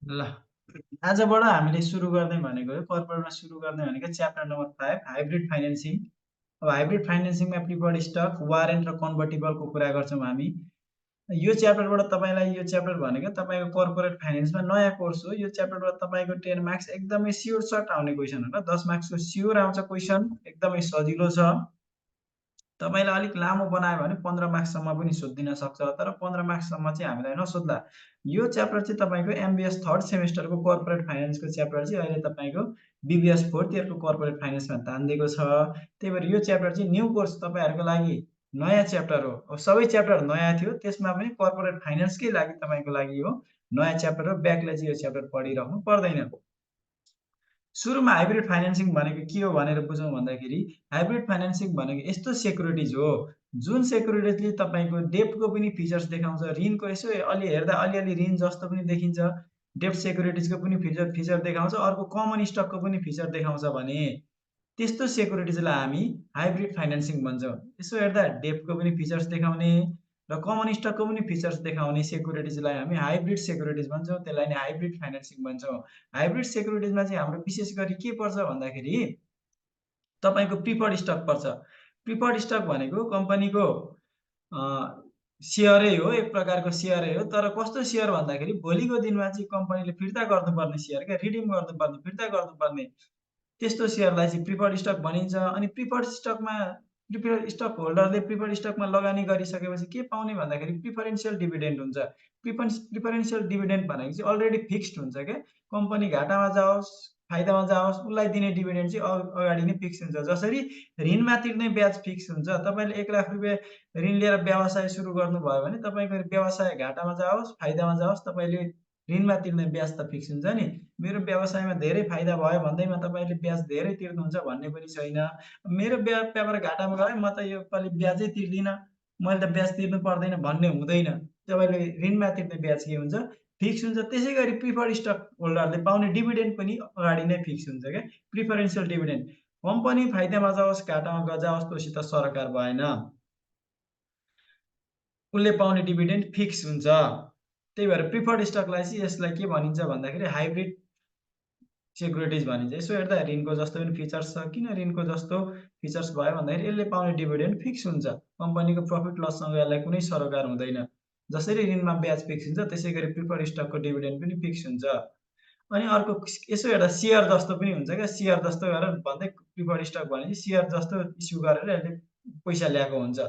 ल आजबाट हामीले सुरु गर्ने भनेको कर्पोरेटमा सुरु गर्ने भनेको च्याप्टर नम्बर 5 हाइब्रिड फाइनेन्सिङ। अब हाइब्रिड फाइनेन्सिङमा प्रिफर्ड स्टक, वारेन्ट र कन्भर्टिबलको कुरा गर्छौँ हामी। यो च्याप्टरबाट तपाईँलाई यो च्याप्टर भनेको तपाईँको कर्पोरेट फाइनेन्समा नयाँ कोर्स हो। यो च्याप्टरबाट तपाईँको 10 मार्क्स एकदमै स्योर सर्ट आउने क्वेसन हो। 10 मार्क्सको स्योर आउँछ क्वेसन, एकदमै सजिलो छ। तपाईँलाई अलिक लामो बनायो भने 15 मार्क्ससम्म पनि सोधिदिन सक्छ, तर 15 मार्क्ससम्म चाहिँ हामीलाई नसोध्ला। यो च्याप्टर चाहिँ तपाईँको एमबिएस थर्ड सेमेस्टरको कर्पोरेट फाइनेन्सको च्याप्टर चाहिँ अहिले तपाईँको बिबिएस फोर्थ इयरको कर्पोरेट फाइनेन्समा तानिदिएको छ। त्यही भएर यो च्याप्टर चाहिँ न्यू कोर्स तपाईँहरूको लागि नयाँ च्याप्टर हो। अब सबै च्याप्टर नयाँ थियो, त्यसमा पनि कर्पोरेट फाइनेन्सकै लागि तपाईँको लागि हो नयाँ च्याप्टर हो। ब्याकले चाहिँ यो च्याप्टर पढिराख्नु पर्दैन। सुरुमा हाइब्रिड फाइनेन्सिङ भनेको के हो भनेर बुझौँ भन्दाखेरि, हाइब्रिड फाइनेन्सिङ भनेको यस्तो सेक्युरिटिज हो जुन सेक्युरिटिजले तपाईँको डेब्टको पनि फिचर्स देखाउँछ। ऋणको यसो अलि हेर्दा अलिअलि ऋण जस्तो पनि देखिन्छ। डेब्ट सेक्युरिटिजको पनि फिचर देखाउँछ, अर्को कमन स्टकको पनि फिचर देखाउँछ भने त्यस्तो सेक्युरिटिजलाई हामी हाइब्रिड फाइनेन्सिङ भन्छौँ। यसो हेर्दा डेब्टको पनि फिचर्स देखाउने र कमन स्टकको पनि फिचर्स देखाउने सेक्युरिटिजलाई हामी हाइब्रिड सेक्युरिटिज भन्छौँ। त्यसलाई नै हाइब्रिड फाइनेन्सिङ भन्छौँ। हाइब्रिड सेक्युरिटिजमा चाहिँ हाम्रो विशेष गरी के पर्छ भन्दाखेरि तपाईँको प्रिफर्ड स्टक पर्छ। प्रिफर्ड स्टक भनेको कम्पनीको सेयरै हो, एक प्रकारको सेयरै हो। तर कस्तो सेयर भन्दाखेरि भोलिको दिनमा चाहिँ कम्पनीले फिर्ता गर्नुपर्ने सेयर क्या, रिडिम गर्नुपर्ने, फिर्ता गर्नुपर्ने त्यस्तो सेयरलाई चाहिँ प्रिफर्ड स्टक भनिन्छ। अनि प्रिफर्ड स्टक होल्डरले प्रिफर्ड स्टकमा लगानी गरिसकेपछि के पाउने भन्दाखेरि प्रिफरेन्सियल डिभिडेन्ड हुन्छ। प्रिफरेन्सियल डिभिडेन्ड भनेको चाहिँ अलरेडी फिक्स्ड हुन्छ क्या। कम्पनी घाटामा जाओस्, फाइदामा जाओस्, उसलाई दिने डिभिडेन्ड चाहिँ अगाडि नै फिक्स हुन्छ। जसरी ऋणमा तिर्ने ब्याज फिक्स हुन्छ। तपाईँले 1 लाख रुपियाँ ऋण लिएर व्यवसाय सुरु गर्नुभयो भने तपाईँको व्यवसाय घाटामा जाओस्, फाइदामा जाओस्, तपाईँले ऋणमा तिर्ने ब्याज त फिक्स हुन्छ नि। मेरो व्यवसायमा धेरै फाइदा भयो भन्दैमा तपाईँले ब्याज धेरै तिर्नुहुन्छ भन्ने पनि छैन। मेरो व्यापार घाटामा गयो, म त योपालि ब्याजै तिर्दिनँ, मैले त ब्याज तिर्नु पर्दैन भन्ने हुँदैन। तपाईँले ऋणमा तिर्ने ब्याज के हुन्छ? फिक्स हुन्छ। त्यसै गरी प्रिफर्ड स्टक होल्डरले पाउने डिभिडेन्ड पनि अगाडि नै फिक्स हुन्छ क्या, प्रिफरेन्सियल डिभिडेन्ड। कम्पनी फाइदामा जाओस्, घाटामा जाओस्, त्योसित सरोकार भएन। उसले पाउने डिभिडेन्ड फिक्स हुन्छ। त्यही भएर प्रिफर्ड स्टकलाई चाहिँ यसलाई के भनिन्छ भन्दाखेरि हाइब्रिड सेक्युरिटिज भनिन्छ। यसो हेर्दा ऋणको जस्तो पनि फिचर्स छ। किन ऋणको जस्तो फिचर्स भयो भन्दाखेरि यसले पाउने डिभिडेन्ड फिक्स हुन्छ। कम्पनीको प्रफिट लससँग यसलाई कुनै सरोकार हुँदैन। जसरी ऋणमा ब्याज फिक्स हुन्छ, त्यसै गरी प्रिफर्ड स्टकको डिभिडेन्ड पनि फिक्स हुन्छ। अनि अर्को यसो हेर्दा सेयर जस्तो पनि हुन्छ क्या, सेयर जस्तो गरेर भन्दै प्रिफर्ड स्टक भनेपछि सेयर जस्तो इस्यु गरेर यसले पैसा ल्याएको हुन्छ।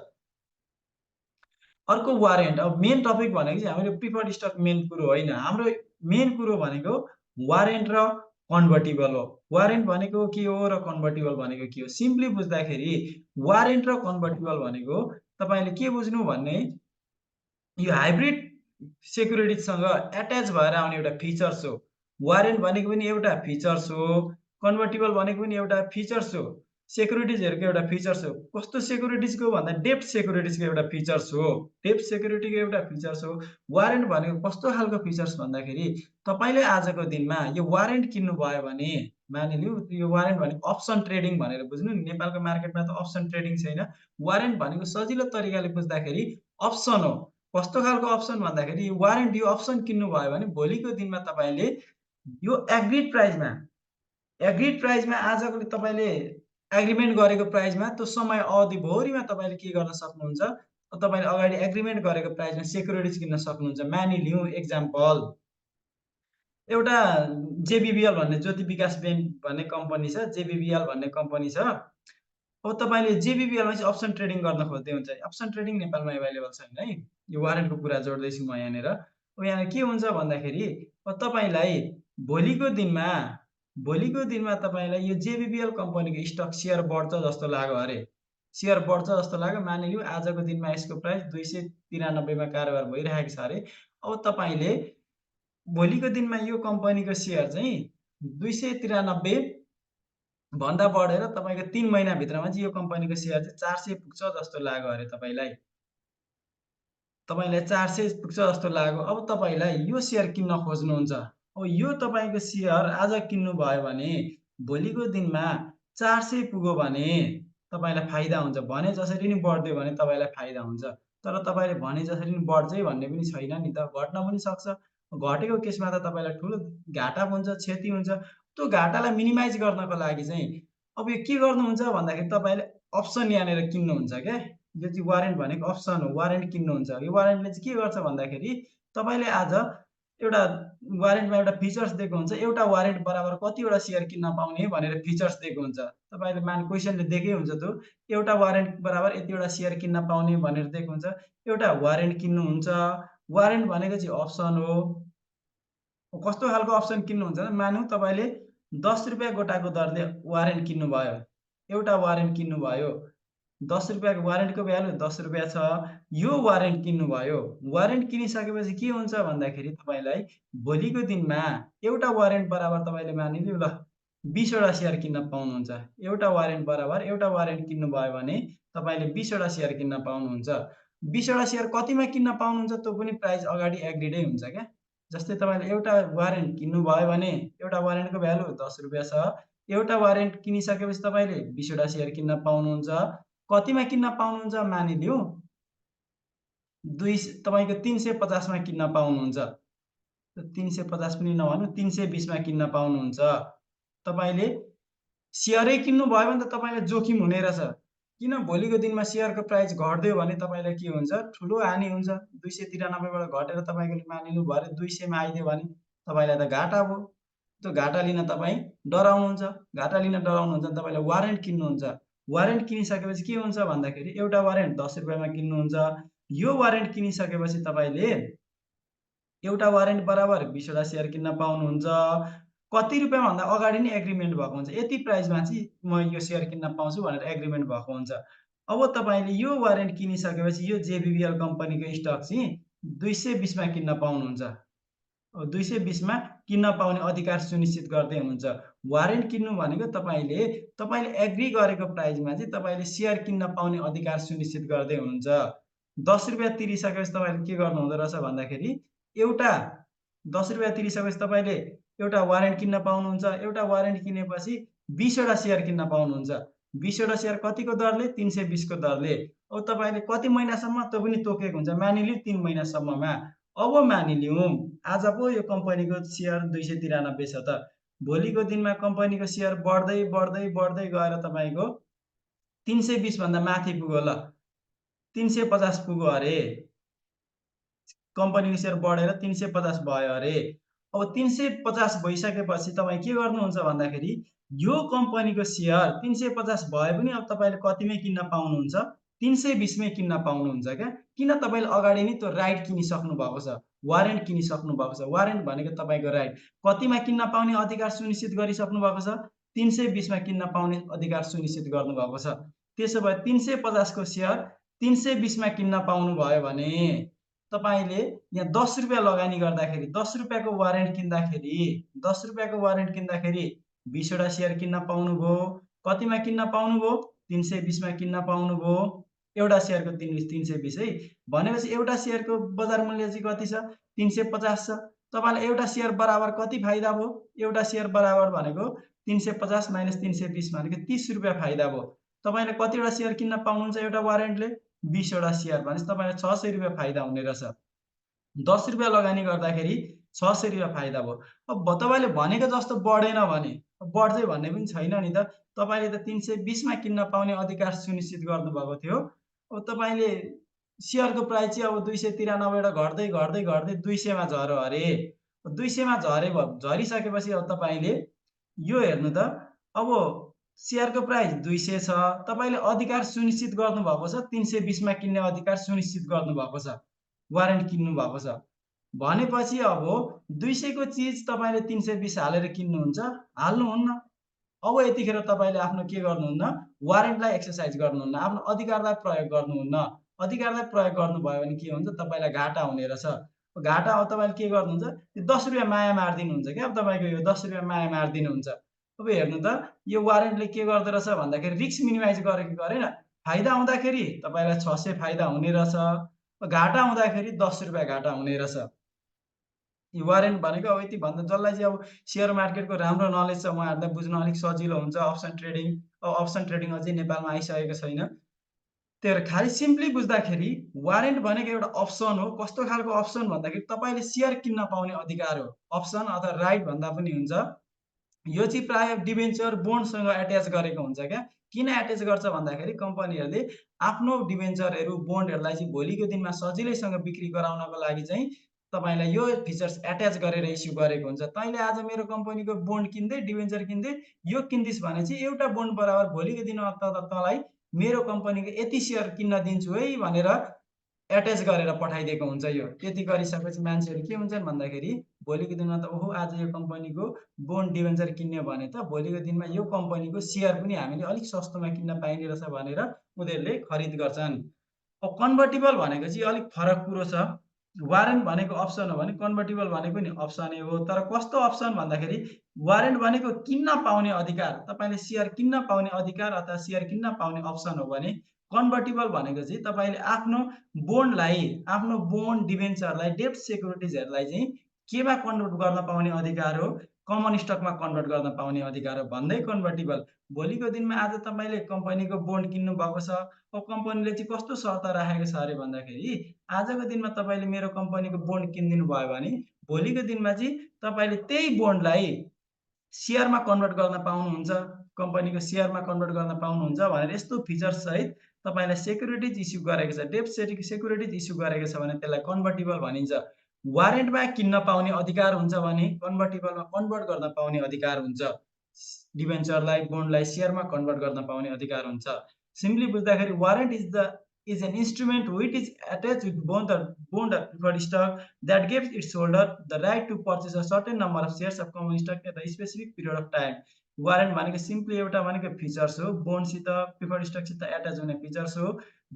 अर्को वारेन्ट। अब मेन टपिक भनेको चाहिँ हाम्रो प्रिफर्ड स्टक मेन कुरो होइन। हाम्रो मेन कुरो भनेको वारेन्ट र कन्भर्टिबल हो। वारेन्ट भनेको के हो र कन्भर्टिबल भनेको के हो? सिम्पली बुझ्दाखेरि वारेन्ट र कन्भर्टिबल भनेको तपाईँले के बुझ्नु भन्ने, यो हाइब्रिड सेक्युरिटिजसँग एट्याच भएर आउने एउटा फिचर्स हो। वारेन्ट भनेको पनि एउटा फिचर्स हो, कन्भर्टिबल भनेको पनि एउटा फिचर्स हो। सेक्युरिटिजहरूको एउटा फिचर्स हो। कस्तो सेक्युरिटिजको भन्दा डेब्ट सेक्युरिटिजको एउटा फिचर्स हो। डेब्ट सेक्युरिटीको एउटा फिचर्स हो। वारेन्ट भनेको कस्तो खालको फिचर्स भन्दाखेरि तपाईँले आजको दिनमा यो वारेन्ट किन्नुभयो भने, मानिलिउँ यो वारेन्ट भनेको अप्सन ट्रेडिङ भनेर बुझ्नु नि। नेपालको मार्केटमा त अप्सन ट्रेडिङ छैन। वारेन्ट भनेको सजिलो तरिकाले बुझ्दाखेरि अप्सन हो। कस्तो खालको अप्सन भन्दाखेरि वारेन्ट यो अप्सन किन्नुभयो भने भोलिको दिनमा तपाईँले यो एग्रिड प्राइजमा आजको तपाईँले एग्रिमेन्ट गरेको प्राइजमा त्यो समय अवधिभरिमा तपाईँले के गर्न सक्नुहुन्छ, तपाईँले अगाडि एग्रिमेन्ट गरेको प्राइजमा सेक्युरिटिज किन्न सक्नुहुन्छ। मानिलिउँ एक्जाम्पल एउटा जेबिबिएल भन्ने ज्योति विकास ब्याङ्क भन्ने कम्पनी छ, जेबिबिएल भन्ने कम्पनी छ। अब तपाईँले जेबिबिएलमा चाहिँ अप्सन ट्रेडिङ गर्न खोज्दै हुन्छ। अप्सन ट्रेडिङ नेपालमा एभाइलेबल छैन है। यो वारेन्टको कुरा जोड्दैछु म यहाँनिर। अब यहाँ के हुन्छ भन्दाखेरि तपाईँलाई भोलिको दिनमा तपाईँलाई यो जेबिबिएल कम्पनीको स्टक सेयर बढ्छ जस्तो लाग्यो अरे। सेयर बढ्छ जस्तो लाग्यो। मानिलिउँ आजको दिनमा यसको प्राइस 293 मा कारोबार भइरहेको छ अरे। अब तपाईँले भोलिको दिनमा यो कम्पनीको सेयर चाहिँ 293 भन्दा बढेर तपाईँको 3 महिनाभित्रमा चाहिँ यो कम्पनीको सेयर चाहिँ 400 पुग्छ जस्तो लाग्यो अरे तपाईँलाई। तपाईँलाई 400 पुग्छ जस्तो लाग्यो। अब तपाईँलाई यो सेयर किन्न खोज्नुहुन्छ। अब यो तपाईँको सेयर आज किन्नुभयो भने भोलिको दिनमा 400 पुग्यो भने तपाईँलाई फाइदा हुन्छ। भने जसरी नि बढ्दियो भने तपाईँलाई फाइदा हुन्छ। तर तपाईँले भने जसरी नि बढ्छै भन्ने पनि छैन नि त, घट्न पनि सक्छ। घटेको केसमा त तपाईँलाई ठुलो घाटा हुन्छ, क्षति हुन्छ। त्यो घाटालाई मिनिमाइज गर्नको लागि चाहिँ अब यो के गर्नुहुन्छ भन्दाखेरि तपाईँले अप्सन यहाँनिर किन्नुहुन्छ क्या। यो चाहिँ वारेन्ट भनेको अप्सन हो, वारेन्ट किन्नुहुन्छ। यो वारेन्टले चाहिँ के गर्छ भन्दाखेरि तपाईँले आज एउटा वारेन्टमा एउटा फिचर्स दिएको हुन्छ, एउटा वारेन्ट बराबर कतिवटा सेयर किन्न पाउने भनेर फिचर्स दिएको हुन्छ। तपाईँले क्वेसनले दिएकै हुन्छ त्यो, एउटा वारेन्ट बराबर यतिवटा सेयर किन्न पाउने भनेर दिएको हुन्छ। एउटा वारेन्ट किन्नुहुन्छ, वारेन्ट भनेको चाहिँ अप्सन हो। कस्तो खालको अप्सन किन्नुहुन्छ भने मानौँ तपाईँले ₹10 गोटाको दरले वारेन्ट किन्नुभयो। एउटा वारेन्ट किन्नुभयो। ₹10 को वारेन्टको भ्यालु ₹10 छ। यो वारेन्ट किन्नुभयो। वारेन्ट किनिसकेपछि के हुन्छ भन्दाखेरि तपाईँलाई भोलिको दिनमा एउटा वारेन्ट बराबर तपाईँले मानिलिउँ ल 20 वटा सेयर किन्न पाउनुहुन्छ। एउटा वारेन्ट बराबर एउटा वारेन्ट किन्नुभयो भने तपाईँले 20 वटा सेयर किन्न पाउनुहुन्छ। 20 वटा सेयर कतिमा किन्न पाउनुहुन्छ त्यो पनि प्राइस अगाडि एग्रिडै हुन्छ क्या। जस्तै तपाईँले एउटा वारेन्ट किन्नुभयो भने एउटा वारेन्टको भ्यालु ₹10 छ। एउटा वारेन्ट किनिसकेपछि तपाईँले 20 वटा सेयर किन्न पाउनुहुन्छ। कतिमा किन्न पाउनुहुन्छ मानिलिउँ तपाईँको 350 मा किन्न पाउनुहुन्छ। 350 पनि नभनौँ 320 मा किन्न पाउनुहुन्छ। तपाईँले सेयरै किन्नुभयो भने त तपाईँलाई जोखिम हुने रहेछ। किन भोलिको दिनमा सेयरको प्राइस घट्दियो भने तपाईँलाई के हुन्छ ठुलो हानि हुन्छ। 293 बाट घटेर तपाईँको मानिलिउँ भरे 200 मा आइदियो भने तपाईँलाई त घाटा भयो। त्यो घाटा लिन तपाईँ डराउनुहुन्छ। घाटा लिन डराउनुहुन्छ भने तपाईँले वारेन्ट किन्नुहुन्छ। वारेन्ट किनिसकेपछि के हुन्छ भन्दाखेरि एउटा वारेन्ट ₹10 मा किन्नुहुन्छ। यो वारेन्ट किनिसकेपछि तपाईँले एउटा वारेन्ट बराबर 20 वटा सेयर किन्न पाउनुहुन्छ। कति रुपियाँभन्दा अगाडि नै एग्रिमेन्ट भएको हुन्छ। यति प्राइसमा चाहिँ म यो सेयर किन्न पाउँछु भनेर एग्रिमेन्ट भएको हुन्छ। अब तपाईँले यो वारेन्ट किनिसकेपछि यो जेबिबिएल कम्पनीको स्टक चाहिँ 220 मा किन्न पाउनुहुन्छ। 220 मा किन्न पाउने अधिकार सुनिश्चित गर्दै हुनुहुन्छ। वारेन्ट किन्नु भनेको तपाईँले एग्री गरेको प्राइसमा चाहिँ तपाईँले सेयर किन्न पाउने अधिकार सुनिश्चित गर्दै हुनुहुन्छ। ₹10 तिरिसकेपछि तपाईँले के गर्नुहुँदो रहेछ भन्दाखेरि एउटा ₹10 तिरिसकेपछि तपाईँले एउटा वारेन्ट किन्न पाउनुहुन्छ। एउटा वारेन्ट किनेपछि 20 वटा सेयर किन्न पाउनुहुन्छ। 20 वटा सेयर कतिको दरले 320 को दरले। अब तपाईँले कति महिनासम्म त्यो पनि तोकेको हुन्छ। मानिलिउँ 3 महिनासम्ममा। अब मानिलिउँ आज पो यो कम्पनीको सेयर 293 छ त। भोलिको दिनमा कम्पनीको सेयर बढ्दै बढ्दै बढ्दै गएर तपाईँको 320 भन्दा माथि पुग्यो ल 350 पुग्यो अरे। कम्पनीको सेयर बढेर 350 भयो अरे। अब 350 भइसकेपछि तपाईँ के गर्नुहुन्छ भन्दाखेरि यो कम्पनीको सेयर 350 भए पनि अब तपाईँले कतिमै किन्न पाउनुहुन्छ 320 मै किन्न पाउनुहुन्छ क्या। किन तपाईँले अगाडि नै त्यो राइट किनिसक्नु भएको छ, वारेन्ट किनिसक्नु भएको छ। वारेन्ट भनेको तपाईँको राइट। कतिमा किन्न पाउने अधिकार सुनिश्चित गरिसक्नु भएको छ 320 मा किन्न पाउने अधिकार सुनिश्चित गर्नुभएको छ। त्यसो भए 350 को सेयर 320 मा किन्न पाउनुभयो भने तपाईँले यहाँ ₹10 लगानी गर्दाखेरि ₹10 को वारेन्ट किन्दाखेरि ₹10 को वारेन्ट किन्दाखेरि 20 वटा सेयर किन्न पाउनुभयो। कतिमा किन्न पाउनुभयो 320 मा किन्न पाउनुभयो। एउटा सेयरको 320 है। भनेपछि एउटा सेयरको बजार मूल्य चाहिँ कति छ 350 छ। तपाईँलाई एउटा सेयर बराबर कति फाइदा भयो? एउटा सेयर बराबर भनेको 350 - 320 भनेको ₹30 फाइदा भयो। तपाईँले कतिवटा सेयर किन्न पाउनुहुन्छ एउटा वारेन्टले 20 वटा सेयर भनेपछि तपाईँलाई ₹600 फाइदा हुने रहेछ। ₹10 लगानी गर्दाखेरि ₹600 फाइदा भयो। अब तपाईँले भनेको जस्तो बढेन भने बढ्दै भन्ने पनि छैन नि त। तपाईँले त 320 मा किन्न पाउने अधिकार सुनिश्चित गर्नुभएको थियो। अब तपाईँले सेयरको प्राइस चाहिँ अब 293 बाट घट्दै घट्दै घट्दै 200 मा झर्यो अरे। 200 मा झरिसकेपछि अब तपाईँले यो हेर्नु त अब सेयरको प्राइस 200 छ। तपाईँले अधिकार सुनिश्चित गर्नुभएको छ 320 मा किन्ने अधिकार सुनिश्चित गर्नुभएको छ। वारेन्ट किन्नुभएको छ। भनेपछि अब 200 को चिज तपाईँले 320 हालेर किन्नुहुन्छ, हाल्नुहुन्न। अब यतिखेर तपाईँले आफ्नो के गर्नुहुन्न वारेन्टलाई एक्सर्साइज गर्नुहुन्न, आफ्नो अधिकारलाई प्रयोग गर्नुहुन्न। अधिकारलाई प्रयोग गर्नुभयो भने के हुन्छ तपाईँलाई घाटा हुने रहेछ। घाटा अब तपाईँले के गर्नुहुन्छ त्यो ₹10 माया मारिदिनुहुन्छ क्या। अब तपाईँको यो ₹10 माया मारिदिनुहुन्छ। अब हेर्नु त यो वारेन्टले के गर्दो रहेछ भन्दाखेरि रिस्क मिनिमाइज गरेको गरेन। फाइदा हुँदाखेरि तपाईँलाई 600 फाइदा हुने रहेछ। घाटा हुँदाखेरि ₹10 घाटा हुने रहेछ। यो वारेन्ट भनेको अब यति भन्दा जसलाई चाहिँ अब सेयर मार्केटको राम्रो नलेज छ उहाँहरूलाई बुझ्न अलिक सजिलो हुन्छ। अप्सन ट्रेडिङ अझै नेपालमा आइसकेको छैन। त्यही भएर खालि सिम्पली बुझ्दाखेरि वारेन्ट भनेको एउटा अप्सन हो। कस्तो खालको अप्सन भन्दाखेरि तपाईँले सेयर किन्न पाउने अधिकार हो। अप्सन अथवा राइट भन्दा पनि हुन्छ। यो चाहिँ प्राय डिबेन्चर बोन्डसँग एट्याच गरेको हुन्छ क्या। किन एट्याच गर्छ भन्दाखेरि कम्पनीहरूले आफ्नो डिबेन्चरहरू बोन्डहरूलाई चाहिँ भोलिको दिनमा सजिलैसँग बिक्री गराउनको लागि चाहिँ तपाईँलाई यो फिचर्स एट्याच गरेर इस्यु गरेको हुन्छ। तैँले आज मेरो कम्पनीको बोन्ड किन्दै डिबेन्चर किन्दै यो किन्दिस् भने चाहिँ एउटा बोन्ड बराबर भोलिको दिनमा तँलाई मेरो कम्पनीको यति सेयर किन्न दिन्छु है भनेर एट्याच गरेर पठाइदिएको हुन्छ यो। त्यति गरिसकेपछि मान्छेहरू के हुन्छन् भन्दाखेरि भोलिको दिनमा त ओहो आज यो कम्पनीको बोन्ड डिबेन्चर किन्यो भने त भोलिको दिनमा यो कम्पनीको सेयर पनि हामीले अलिक सस्तोमा किन्न पाइने रहेछ भनेर उनीहरूले खरिद गर्छन्। अब कन्भर्टिबल भनेको चाहिँ अलिक फरक कुरो छ। वारेन्ट भनेको अप्सन हो भने कन्भर्टिबल भनेको नि अप्सनै हो। तर कस्तो अप्सन भन्दाखेरि वारेन्ट भनेको किन्न पाउने अधिकार, तपाईँले सेयर किन्न पाउने अधिकार अथवा सेयर किन्न पाउने अप्सन हो भने कन्भर्टिबल भनेको चाहिँ तपाईँले आफ्नो बोन्डलाई, आफ्नो बोन्ड डिबेन्चरलाई, डेब्ट सेक्युरिटिजहरूलाई चाहिँ केमा कन्भर्ट गर्न पाउने अधिकार हो? कमन स्टकमा कन्भर्ट गर्न पाउने अधिकार हो भन्दै कन्भर्टिबल। भोलिको दिनमा आज तपाईँले कम्पनीको बोन्ड किन्नु भएको छ। अब कम्पनीले चाहिँ कस्तो शर्त राखेको छ अरे भन्दाखेरि आजको दिनमा तपाईँले मेरो कम्पनीको बोन्ड किनिदिनु भयो भने भोलिको दिनमा चाहिँ तपाईँले त्यही बोन्डलाई सेयरमा कन्भर्ट गर्न पाउनुहुन्छ, कम्पनीको सेयरमा कन्भर्ट गर्न पाउनुहुन्छ भनेर यस्तो फिचर्स सहित तपाईँलाई सेक्युरिटिज इस्यु गरेको छ, डेब्ट सेक्युरिटिज इस्यु गरेको छ भने त्यसलाई कन्भर्टिबल भनिन्छ। वारेन्टमा किन्न पाउने अधिकार हुन्छ भने कन्भर्टिबलमा कन्भर्ट गर्न पाउने अधिकार हुन्छ। डिबेन्चरलाई, बोन्डलाई सेयरमा कन्भर्ट गर्न पाउने अधिकार हुन्छ। सिम्पली बुझ्दाखेरि warrant is an instrument which is attached with bond or preferred stock that gives its holder the right to purchase a certain number of shares of common stock at a specific period of time. Warrant भनेको simply एउटा भनेको features हो, बोन्डसित preferred स्टकसित attach हुने features हो,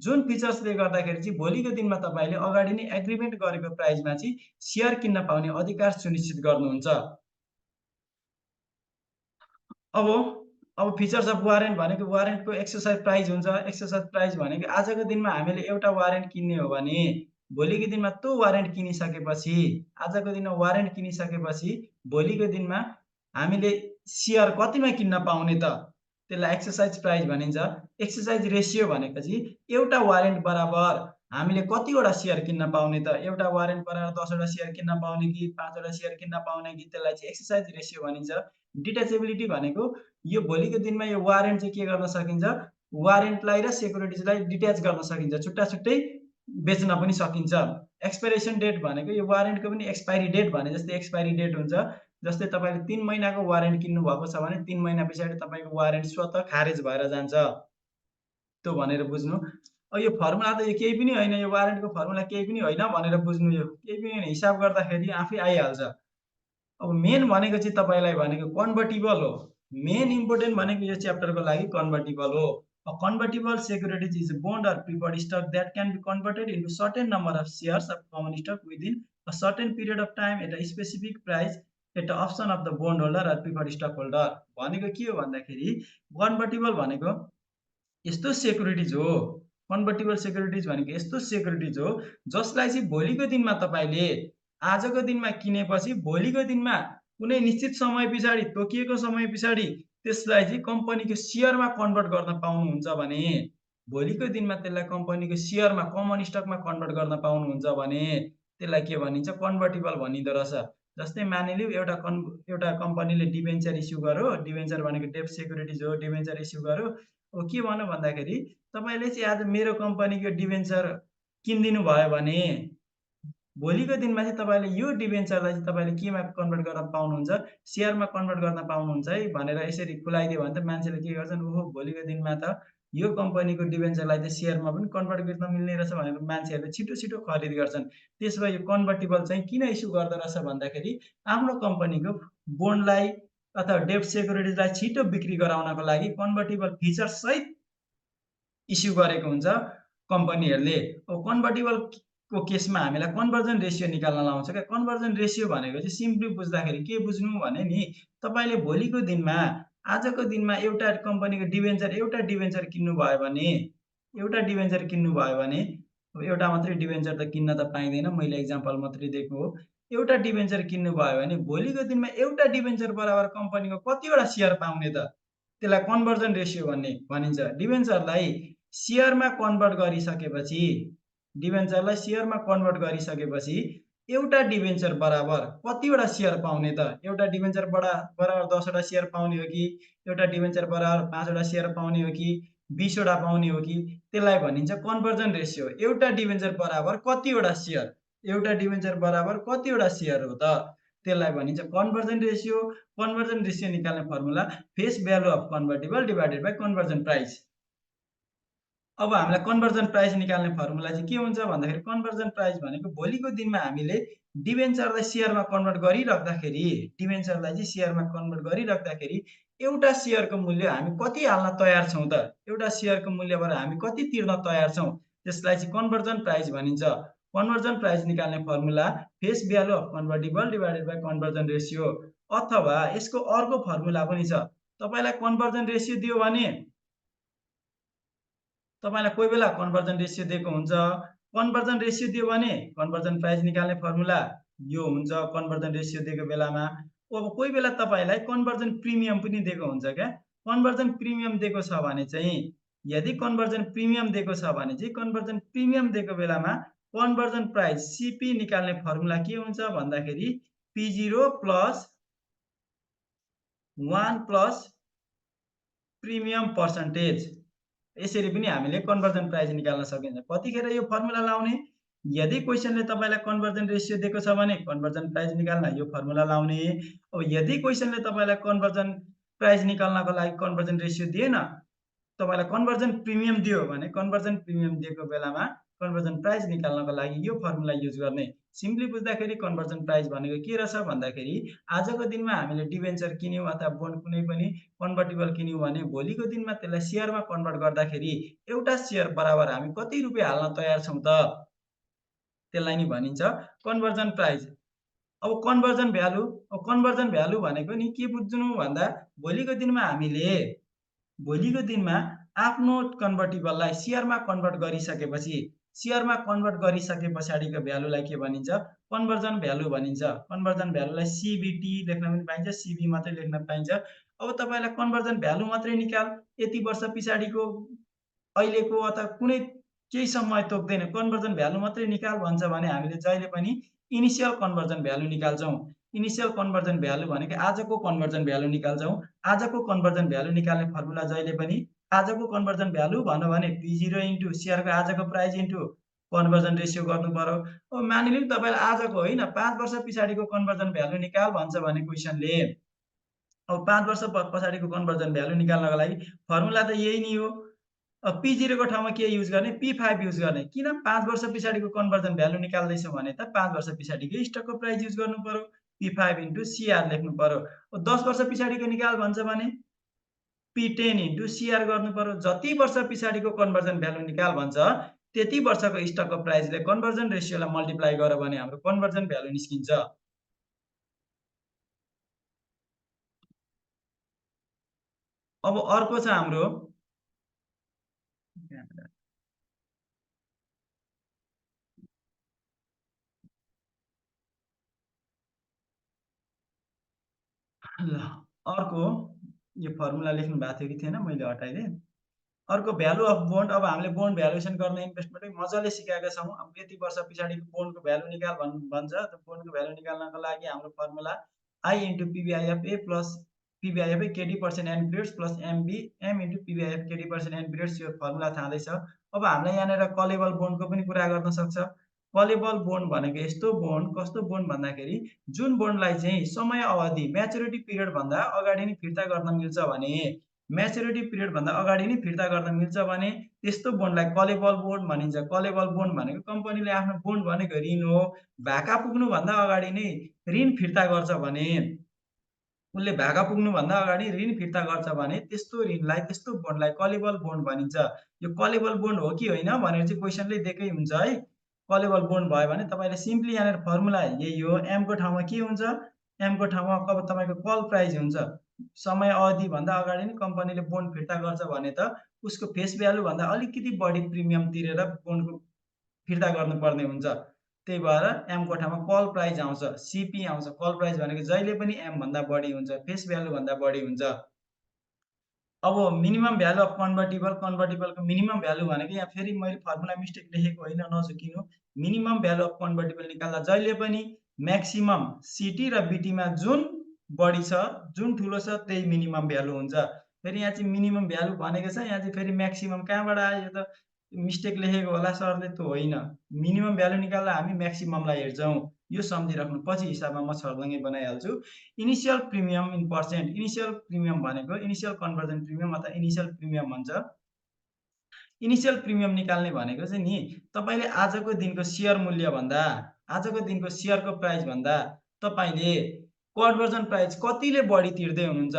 जुन फिचर्सले गर्दाखेरि चाहिँ भोलिको दिनमा तपाईँले अगाडि नै एग्रिमेन्ट गरेको प्राइसमा चाहिँ सेयर किन्न पाउने अधिकार सुनिश्चित गर्नुहुन्छ। अब फिचर्स अफ वारेन्ट भनेको वारेन्टको एक्सर्साइज प्राइस हुन्छ। एक्सर्साइज प्राइस भनेको आजको दिनमा हामीले एउटा वारेन्ट किन्ने हो भने भोलिको दिनमा त्यो वारेन्ट किनिसकेपछि, आजको दिनमा वारेन्ट किनिसकेपछि भोलिको दिनमा हामीले सेयर कतिमा किन्न पाउने त? त्यसलाई एक्सर्साइज प्राइस भनिन्छ। एक्सर्साइज रेसियो भनेको चाहिँ एउटा वारेन्ट बराबर हामीले कतिवटा सेयर किन्न पाउने त? एउटा वारेन्ट बराबर 10 वटा सेयर किन्न पाउने कि 5 वटा सेयर किन्न पाउने कि, त्यसलाई चाहिँ एक्सर्साइज रेसियो भनिन्छ। डिट्याचेबिलिटी भनेको यो भोलिको दिनमा यो वारेन्ट चाहिँ के गर्न सकिन्छ? वारेन्टलाई र सेक्युरिटिजलाई डिट्याच गर्न सकिन्छ, छुट्टा-छुट्टै बेच्न पनि सकिन्छ। एक्सपायरेसन डेट भनेको यो वारेन्टको पनि एक्सपायरी डेट भने जस्तै एक्सपायरी डेट हुन्छ। जस्तै तपाईँले 3 महिनाको वारेन्ट किन्नु भएको छ भने 3 महिना पछाडि तपाईँको वारेन्ट स्वतः खारेज भएर जान्छ। त्यो भनेर बुझ्नु। यो फर्मुला त यो केही पनि होइन, यो वारेन्टको फर्मुला केही पनि होइन भनेर बुझ्नु। यो केही पनि होइन, हिसाब गर्दाखेरि आफै आइहाल्छ। अब मेन भनेको चाहिँ तपाईँलाई भनेको कन्भर्टिबल हो। मेन इम्पोर्टेन्ट भनेको यो च्याप्टरको लागि कन्भर्टिबल हो। A convertible securities is a bond or preferred stock that can be converted into certain number of shares of common stock within a certain period of time at a specific price at the option of the bondholder or preferred stockholder। भनेको के हो भन्दाखेरि कन्भर्टिबल भनेको यस्तो securities हो, कन्भर्टिबल securities भनेको यस्तो securities हो जसलाई चाहिँ भोलिको दिनमा तपाईँले आजको दिनमा किनेपछि भोलिको दिनमा कुनै निश्चित समय पछाडि, तोकिएको समय पछाडि त्यसलाई चाहिँ कम्पनीको सेयरमा कन्भर्ट गर्न पाउनुहुन्छ भने, भोलिको दिनमा त्यसलाई कम्पनीको सेयरमा, कमन स्टकमा कन्भर्ट गर्न पाउनुहुन्छ भने त्यसलाई के भनिन्छ? कन्भर्टिबल भनिँदो रहेछ। जस्तै मानिलिउँ एउटा कम्पनीले डिबेन्चर इस्यु गर्यो, डिबेन्चर भनेको डेब्ट सेक्युरिटिज हो, डिबेन्चर इस्यु गर्यो। अब के भन्नु भन्दाखेरि तपाईँले चाहिँ आज मेरो कम्पनीको डिबेन्चर किनिदिनु भयो भने भोलिको दिनमा चाहिँ तपाईँले यो डिबेन्चरलाई चाहिँ तपाईँले केमा कन्भर्ट गर्न पाउनुहुन्छ? सेयरमा कन्भर्ट गर्न पाउनुहुन्छ है भनेर यसरी खुलाइदियो भने त मान्छेले के गर्छन्? ओहो भोलिको दिनमा त यो कम्पनीको डिबेन्चरलाई त सेयरमा पनि कन्भर्ट गर्न मिल्ने रहेछ भनेर मान्छेहरूले छिटो-छिटो खरिद गर्छन्। त्यसो भए यो कन्भर्टिबल चाहिँ किन इस्यु गर्दो रहेछ भन्दाखेरि आफ्नो कम्पनीको बोन्डलाई अथवा डेब्ट सेक्युरिटिजलाई छिटो बिक्री गराउनको लागि कन्भर्टिबल फिचर सहित इस्यु गरेको हुन्छ कम्पनीहरूले। अब कन्भर्टिबलको केसमा हामीलाई कन्भर्जन रेसियो निकाल्न लाउँछ क्या। कन्भर्जन रेसियो भनेको चाहिँ सिम्पली बुझ्दाखेरि के बुझ्नु भने नि, तपाईँले भोलिको दिनमा, आजको दिनमा एउटा कम्पनीको एउटा डिबेन्चर किन्नु भयो भने, एउटा डिबेन्चर किन्नु भयो भने, अब एउटा मात्रै डिबेन्चर त किन्न त पाइँदैन, मैले एक्जाम्पल मात्रै दिएको हो। एउटा डिबेन्चर किन्नु भयो भने भोलिको दिनमा एउटा डिबेन्चर बराबर कम्पनीको कतिवटा सेयर पाउने त? त्यसलाई कन्भर्जन रेसियो भनिन्छ। डिबेन्चरलाई शेयरमा कन्भर्ट गरिसकेपछि डिबेन्चरलाई शेयरमा कन्भर्ट गरिसकेपछि एउटा डिबेन्चर बराबर कतिवटा शेयर पाउने त? एउटा डिबेन्चर बराबर 10 वटा शेयर पाउने हो कि एउटा डिबेन्चर बराबर 5 वटा शेयर पाउने हो कि 20 वटा पाउने हो कि त्यसलाई भनिन्छ कन्भर्जन रेसियो। एउटा डिबेन्चर बराबर कतिवटा शेयर, एउटा डिबेन्चर बराबर कतिवटा शेयर हो त? त्यसलाई भनिन्छ कन्भर्जन रेसियो। कन्भर्जन रेसियो निकाल्ने formula face value of convertible divided by conversion price. अब हामीलाई कन्भर्जन प्राइस निकाल्ने फर्मुला चाहिँ के हुन्छ भन्दाखेरि कन्भर्जन प्राइस भनेको भोलिको दिनमा हामीले डिबेन्चरलाई शेयरमा कन्भर्ट गरिराख्दाखेरि डिबेन्चरलाई चाहिँ शेयरमा कन्भर्ट गरिराख्दाखेरि एउटा शेयरको मूल्य हामी कति हाल्न तयार छौँ त? एउटा शेयरको मूल्यबाट हामी कति तिर्न तयार छौँ? त्यसलाई चाहिँ कन्भर्जन प्राइस भनिन्छ। कन्भर्जन प्राइस निकाल्ने formula face value of convertible divided by conversion ratio, अथवा यसको अर्को फर्मुला पनि छ। तपाईलाई कन्भर्जन रेसियो दियो भने तपाईलाई कोही बेला कन्भर्जन रेसियो दिएको हुन्छ। कन्भर्जन रेसियो दियो भने कन्भर्जन प्राइस निकाल्ने फर्मुला यो हुन्छ कन्भर्जन रेसियो दिएको बेलामा। अब कोही बेला तपाईलाई कन्भर्जन प्रिमियम पनि दिएको हुन्छ क्या। कन्भर्जन प्रिमियम दिएको छ भने चाहिँ यदि कन्भर्जन प्रिमियम दिएको छ भने चाहिँ कन्भर्जन प्रिमियम दिएको बेलामा कन्भर्जन प्राइस सीपी निकाल्ने फर्मुला के हुन्छ भन्दाखेरि P0 plus 1 plus premium percentage. यसरी पनि हामीले कन्भर्जन प्राइस निकाल्न सकिन्छ। कतिखेर यो फर्मुला लाउने? यदि क्वेशनले तपाईलाई कन्भर्जन रेसियो दिएको छ भने कन्भर्जन प्राइस निकाल्न यो फर्मुला लाउने। अब यदि क्वेशनले तपाईलाई कन्भर्जन प्राइस निकाल्नको लागि कन्भर्जन रेसियो दिएन, तपाईलाई कन्भर्जन प्रिमियम दियो भने कन्भर्जन प्रिमियम दिएको बेलामा कन्भर्जन प्राइस निकाल्नको लागि यो फर्मुला युज गर्ने। सिम्पली बुझ्दाखेरि कन्भर्जन प्राइस भनेको के रहेछ भन्दाखेरि आजको दिनमा हामीले डिबेन्चर किन्यौँ अथवा बोन्ड कुनै पनि कन्भर्टिबल किन्यौँ भने भोलिको दिनमा त्यसलाई शेयरमा कन्भर्ट गर्दाखेरि एउटा शेयर बराबर हामी कति रुपियाँ हाल्न तयार छौँ त? त्यसलाई नि भनिन्छ कन्भर्जन प्राइस। अब कन्भर्जन भ्यालु, अब कन्भर्जन भ्यालु भनेको नि के बुझ्नु भन्दा भोलिको दिनमा आफ्नो कन्भर्टिबललाई शेयरमा कन्भर्ट गरिसकेपछि शेयरमा कन्भर्ट गरिसके पछाडिको भ्यालुलाई के भनिन्छ? कन्भर्जन भ्यालु भनिन्छ। कन्भर्जन भ्यालुलाई सीबीटी लेख्न पनि पाइन्छ, सीबी मात्रै लेख्न पाइन्छ। अब तपाईलाई कन्भर्जन भ्यालु मात्रै निकाल, यति वर्ष पछाडिको अहिलेको अथवा कुनै केही समय तोक्दैन, कन्भर्जन भ्यालु मात्रै निकाल भन्छ भने हामीले जहिले पनि इनिशियल कन्भर्जन भ्यालु निकाल्छौँ। इनिशियल कन्भर्जन भ्यालु भनेको आजको कन्भर्जन भ्यालु निकाल्छौँ। आजको कन्भर्जन भ्यालु निकाल्ने फर्मुला जहिले पनि आजको कन्भर्जन भ्यालु भन्यो भने P0 इन्टु शेयरको आजको प्राइस इन्टु कन्भर्जन रेसियो गर्नु पर्यो। अब मानिलिउँ तपाईलाई आजको होइन 5 वर्ष पछाडिको कन्भर्जन भ्यालु निकाल भन्छ भने क्वेशनले, अब 5 वर्ष पछाडिको कन्भर्जन भ्यालु निकाल्नको लागि फर्मुला त यही नै हो। अब P0 को ठाउँमा के युज गर्ने? P5 युज गर्ने। किन 5 वर्ष पछाडिको कन्भर्जन भ्यालु निकाल्दैछौँ भने त 5 वर्ष पछाडिको स्टकको प्राइस युज गर्नु पर्यो। P5 इन्टु CR लेख्नु पर्यो। 10 वर्ष पछाडिको निकाल भन्छ भने P10 इन्टु CR गर्नु पर्यो। जति वर्ष पछाडिको कन्भर्जन भ्यालु निकाल भन्छ त्यति वर्षको स्टकको प्राइसले कन्भर्जन रेसियोलाई मल्टिप्लाई गर्यो भने हाम्रो कन्भर्जन भ्यालु निस्किन्छ। अब अर्को छ हाम्रो अर्को यो फर्मुला लेख्नु भएको थियो कि थिएन, मैले हटाइदिएँ। अर्को भ्यालु अफ बोन्ड। अब हामीले बोन्ड भ्यालुएसन गर्न इन्भेस्टमेन्टै मजाले सिकाएका छौँ। अब यति वर्ष पछाडिको बोन्डको भ्यालु निकाल भन्छ। त बोन्डको भ्यालु निकाल्नको लागि हाम्रो formula I into PVIFA plus PVIFA KD% N periods plus M into PVIF KD% N periods, यो फर्मुला थाहा छ। अब हामीलाई यहाँनिर कलेबल बोन्डको पनि कुरा गर्न सक्छ। कलेबल बोन्ड भनेको यस्तो बोन्ड, कस्तो बोन्ड भन्दाखेरि जुन बोन्डलाई चाहिँ समय अवधि म्याच्युरिटी पिरियड भन्दा अगाडि नै फिर्ता गर्न मिल्छ भने, म्याच्युरिटी पिरियड भन्दा अगाडि नै फिर्ता गर्न मिल्छ भने त्यस्तो बोन्डलाई कलेबल बोन्ड भनिन्छ। कलेबल बोन्ड भनेको कम्पनीले आफ्नो बोन्ड भनेको ऋण हो, भाका पुग्नुभन्दा अगाडि नै ऋण फिर्ता गर्छ भने, उसले भाका पुग्नुभन्दा अगाडि ऋण फिर्ता गर्छ भने त्यस्तो ऋणलाई, त्यस्तो बोन्डलाई कलेबल बोन्ड भनिन्छ। यो कलेबल बोन्ड हो कि होइन भनेर चाहिँ क्वेशनले दिएकै हुन्छ है। कलेबल बोन्ड भयो भने तपाईले सिम्पली यहाँनिर फर्मुला यही हो। M को ठाउँमा के हुन्छ? M को ठाउँमा अब तपाईको कल प्राइस हुन्छ। समय अवधि भन्दा अगाडि नै कम्पनीले बोन्ड फिर्ता गर्छ भने त उसको फेस भ्यालु भन्दा अलिकति बढी प्रिमियम तिरेर बोन्डको फिर्ता गर्नुपर्ने हुन्छ। त्यही भएर M को ठाउँमा कल प्राइस आउँछ, CP आउँछ। कल प्राइस भनेको जहिले पनि M भन्दा बढी हुन्छ, फेस भ्यालु भन्दा बढी हुन्छ। अब मिनिमम भ्यालु अफ कन्भर्टिबलको मिनिमम भ्यालु भनेको यहाँ फेरि मैले फर्मुला मिस्टेक लेखेको होइन, नझुकिनु। मिनिमम भ्यालु अफ कन्भर्टिबल निकाल्दा जहिले पनि म्याक्सिमम सिटी र बिटीमा जुन बढी छ, जुन ठुलो छ, त्यही मिनिमम भ्यालु हुन्छ। फेरि यहाँ चाहिँ मिनिमम भ्यालु भनेको छ, यहाँ चाहिँ फेरि म्याक्सिमम कहाँबाट आयो? यो त मिस्टेक लेखेको होला सरले, त होइन। मिनिमम भ्यालु निकाल्दा हामी म्याक्सिममलाई हेर्छौँ, यो सम्झिराख्नु। पछि हिसाबमा म छर्लङ्गै बनाइहाल्छु। Initial premium in percent, initial premium भनेको इनिसियल कन्भर्जन प्रिमियम अथवा इनिसियल प्रिमियम भन्छ। इनिसियल प्रिमियम निकाल्ने भनेको चाहिँ नि तपाईँले आजको दिनको सेयर मूल्यभन्दा, आजको दिनको सेयरको प्राइस भन्दा तपाईँले कन्भर्जन प्राइस कतिले बढी तिर्दै हुनुहुन्छ,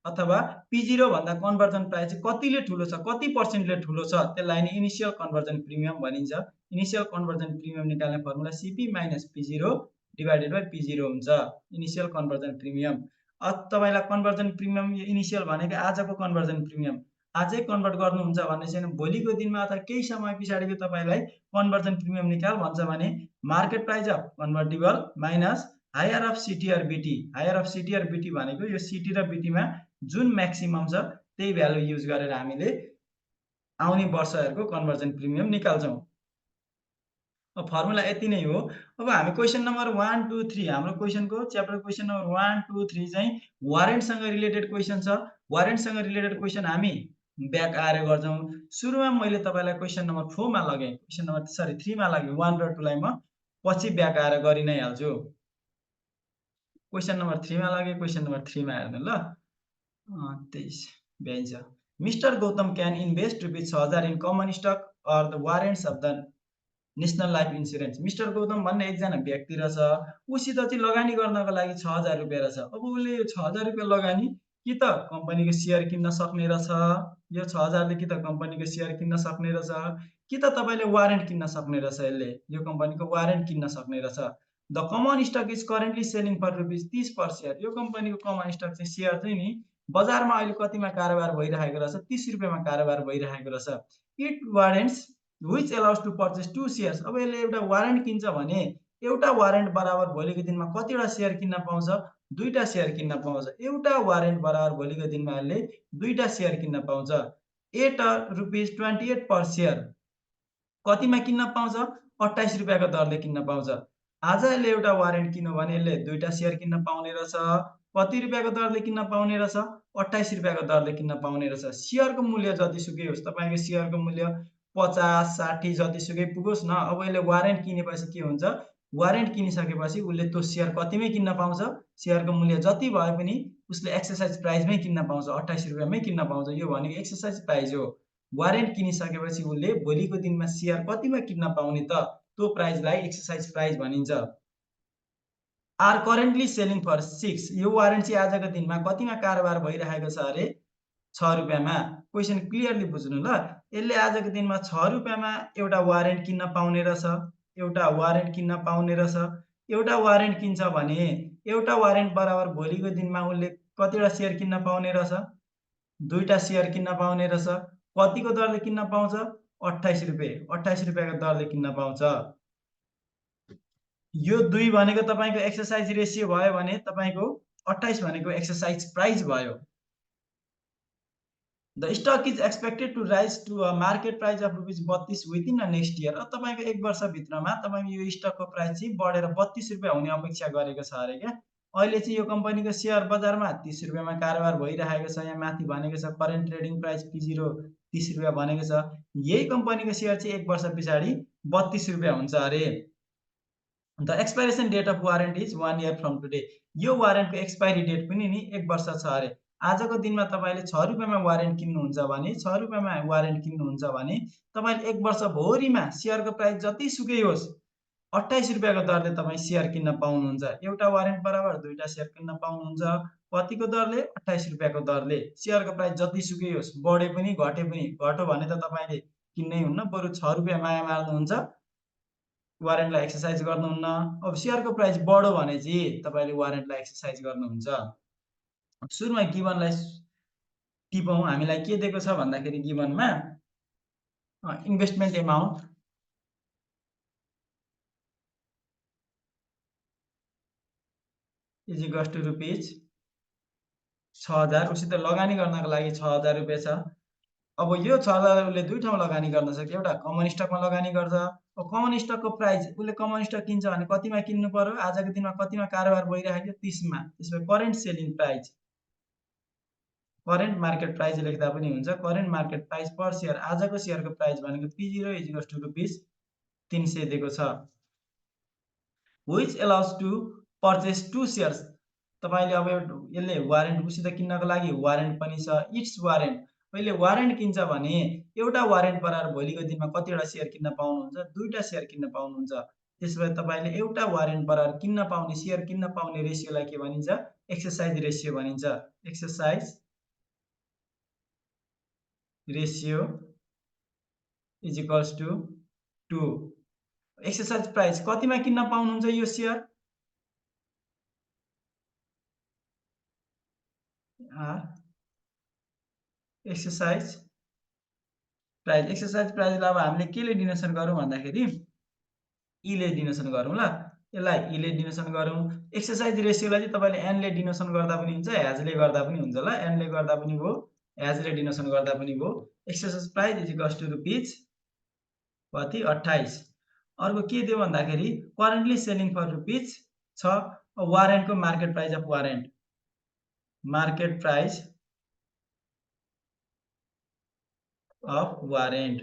अथवा P0 भन्दा कन्भर्जन प्राइस चाहिँ कतिले ठुलो छ, कति पर्सेन्टले ठुलो छ, त्यसलाई नि इनिसियल कन्भर्जन प्रिमियम भनिन्छ। इनिसियल कन्भर्जन प्रिमियम निकाल्ने formula CP minus P0 divided by P0 हुन्छ, इनिसियल कन्भर्जन प्रिमियम। तपाईँलाई कन्भर्जन प्रिमियम इनिसियल भनेको आजको कन्भर्जन प्रिमियम, आजै कन्भर्ट गर्नुहुन्छ भन्ने छैन, भोलिको दिनमा अथवा केही समय पछाडिको तपाईँलाई कन्भर्जन प्रिमियम निकाल भन्छ भने market price of convertible minus higher of CT or BT. Higher of CT or BT भनेको यो सिटी र बिटीमा जुन म्याक्सिमम छ त्यही भ्यालु युज गरेर हामीले आउने वर्षहरूको कन्भर्जन प्रिमियम निकाल्छौँ। अब फर्मुला यति नै हो। अब हामी क्वेसन नम्बर 1, 2, 3, हाम्रो क्वेसनको च्याप्टर क्वेसन नम्बर 1, 2, 3 चाहिँ वारेन्टसँग रिलेटेड क्वेसन छ। वारेन्टसँग रिलेटेड क्वेसन हामी ब्याक आएर गर्छौँ। सुरुमा मैले तपाईँलाई क्वेसन नम्बर 4 मा लगेँ, क्वेसन नम्बर 3 मा लगेँ, 1 र 2 लाई म पछि ब्याक आएर गरि नै हाल्छु। क्वेसन नम्बर 3 मा लगेँ, क्वेसन नम्बर 3 मा हेर्नु ल। 23 भ्याइन्छ। Mister Gautam can invest ₹6000 in common stock or the warrants of the national life insurance. Mister Gautam भन्ने एकजना व्यक्ति रहेछ, उसित चाहिँ लगानी गर्नको लागि 6000 रुपियाँ रहेछ। अब उसले यो 6000 रुपियाँ लगानी कि त कम्पनीको सेयर किन्न सक्ने रहेछ, यो 6000 ले कि त कम्पनीको सेयर किन्न सक्ने रहेछ, कि त तपाईँले वारेन्ट किन्न सक्ने रहेछ, यसले यो कम्पनीको वारेन्ट किन्न सक्ने रहेछ। The common stock is currently selling for ₹30 per share. यो कम्पनीको कमन स्टक चाहिँ सेयर चाहिँ नि बजारमा अहिले कतिमा कारोबार भइरहेको रहेछ? 30 रुपियाँमा कारोबार भइरहेको रहेछ। It warrants which allows to purchase 2 shares। अब यसले एउटा वारेन्ट किन्छ भने एउटा वारेन्ट बराबर भोलिको दिनमा कतिवटा सेयर किन्न पाउँछ? 2टा सेयर किन्न पाउँछ। एउटा वारेन्ट बराबर भोलिको दिनमा यसले 2टा सेयर किन्न पाउँछ। ₹28 पर सेयर कतिमा किन्न पाउँछ? 28 रुपियाँको दरले किन्न पाउँछ। आज यसले एउटा वारेन्ट किन्यो भने यसले 2टा सेयर किन्न पाउने रहेछ। कति रुपियाँको दरले किन्न पाउने रहेछ? 28 रुपियाँको दरले किन्न पाउने रहेछ। सेयरको मूल्य जतिसुकै होस्, तपाईँको सेयरको मूल्य 50, 60 जतिसुकै पुगोस् न, अब यसले वारेन्ट किनेपछि के हुन्छ? वारेन्ट किनिसकेपछि उसले त्यो सेयर कतिमै किन्न पाउँछ? सेयरको मूल्य जति भए पनि उसले एक्सर्साइज प्राइसमै किन्न पाउँछ, 28 रुपियाँमै किन्न पाउँछ। यो भनेको एक्सर्साइज प्राइस हो। वारेन्ट किनिसकेपछि उसले भोलिको दिनमा सेयर कतिमा किन्न पाउने त? त्यो प्राइसलाई एक्सर्साइज प्राइस भनिन्छ। Are currently selling for 6। यो वारेन्ट चाहिँ आजको दिनमा कतिमा कारोबार भइरहेको छ अरे? 6 रुपियाँमा। क्वेसन क्लियरली बुझ्नु ल। यसले आजको दिनमा 6 रुपियाँमा एउटा वारेन्ट किन्न पाउने रहेछ, एउटा वारेन्ट किन्न पाउने रहेछ। एउटा वारेन्ट किन्छ भने एउटा वारेन्ट बराबर भोलिको दिनमा उसले कतिवटा सेयर किन्न पाउने रहेछ? 2टा सेयर किन्न पाउने रहेछ। कतिको दरले किन्न पाउँछ? 28 रुपियाँ। 28 रुपियाँको दरले किन्न पाउँछ। यो 2 भनेको तपाईँको एक्सर्साइज रेसियो भयो भने तपाईँको 28 भनेको एक्सर्साइज प्राइस भयो। The stock is expected to rise to a market price of ₹32 within a next year. अब तपाईँको 1 वर्षभित्रमा तपाईँको यो स्टकको प्राइस चाहिँ बढेर 32 रुपियाँ हुने अपेक्षा गरेको छ अरे क्या। अहिले चाहिँ यो कम्पनीको सेयर बजारमा 30 रुपियाँमा कारोबार भइरहेको छ। यहाँ माथि भनेको छ करेन्ट ट्रेडिङ प्राइस P0 30 रुपियाँ भनेको छ। यही कम्पनीको सेयर चाहिँ 1 वर्ष पछाडि 32 रुपियाँ हुन्छ अरे। The expiration date of warrant is 1 year from today. यो वारेन्टको एक्सपायरी डेट पनि नि 1 वर्ष छ अरे। आजको दिनमा तपाईँले 6 रुपियाँमा वारेन्ट किन्नुहुन्छ भने 6 रुपियाँमा वारेन्ट किन्नुहुन्छ भने तपाईँले 1 वर्षभरिमा सेयरको प्राइस जतिसुकै होस् 28 रुपियाँको दरले तपाईँ सेयर किन्न पाउनुहुन्छ। एउटा वारेन्ट बराबर 2टा सेयर किन्न पाउनुहुन्छ। कतिको दरले? 28 रुपियाँको दरले। सेयरको प्राइस जतिसुकै होस्, बढे पनि घटे पनि, घट्यो भने त तपाईँले किन्नै हुन्न, बरु 6 रुपियाँ माया मार्नुहुन्छ, वारेन्टलाई एक्सर्साइज गर्नुहुन्न। अब सेयरको प्राइस बढ्यो भने चाहिँ तपाईँले वारेन्टलाई एक्सर्साइज गर्नुहुन्छ। सुरुमा गिभनलाई टिपौँ। हामीलाई के दिएको छ भन्दाखेरि गिभनमा investment amount is equals to rupees 6000 उसित लगानी गर्नको लागि 6000 रुपैयाँ छ। अब यो 6000 उसले दुई ठाउँ लगानी गर्न सक्यो। एउटा कमन स्टकमा लगानी गर्छ। अब कमन स्टकको प्राइस उसले कमन स्टक किन्छ भने कतिमा किन्नु पर्यो? आजको दिनमा कतिमा कारोबार भइरहेको छ? 30 मा। त्यसो current selling price, current market price लेख्दा पनि हुन्छ। Current market price per share, आजको शेयरको प्राइस भनेको P0 = रुपीस 300 दिएको छ। which allows to purchase 2 shares। तपाईले अब यसले वारेन्ट उसित किन्नको लागि वारेन्ट पनि छ। इट्स वारेन्ट, अहिले वारेन्ट किन्छ भने एउटा वारेन्ट बराबर भोलिको दिनमा कतिवटा शेयर किन्न पाउनुहुन्छ? दुईटा शेयर किन्न पाउनुहुन्छ। त्यसो भए तपाईले एउटा वारेन्ट बराबर किन्न पाउने, शेयर किन्न पाउने रेशियोलाई के भनिन्छ? एक्सरसाइज रेशियो भनिन्छ। Exercise ratio = 2। एक्सरसाइज प्राइस कतिमा किन्न पाउनुहुन्छ यो शेयर? एक्सरसाइज प्राइस, एक्सरसाइज प्राइसलाई अब हामीले केले डिनोसन गरौँ भन्दाखेरि ई ले डिनोसन गरौँ ल। यसलाई ई ले डिनोसन गरौँ। एक्सरसाइज रेशियोलाई चाहिँ तपाईले एन ले डिनोसन गर्दा पनि हुन्छ, ह्याज ले गर्दा पनि हुन्छ ल। एन ले गर्दा पनि भयो, ह्याज ले डिनोसन गर्दा पनि भयो। एक्सरसाइज प्राइस = रुपीस कति? 28। अर्को के दियो भन्दाखेरि करेन्टली सेलिङ फर रुपीस 6। वारेन्टको market price of warrant, market price of warrant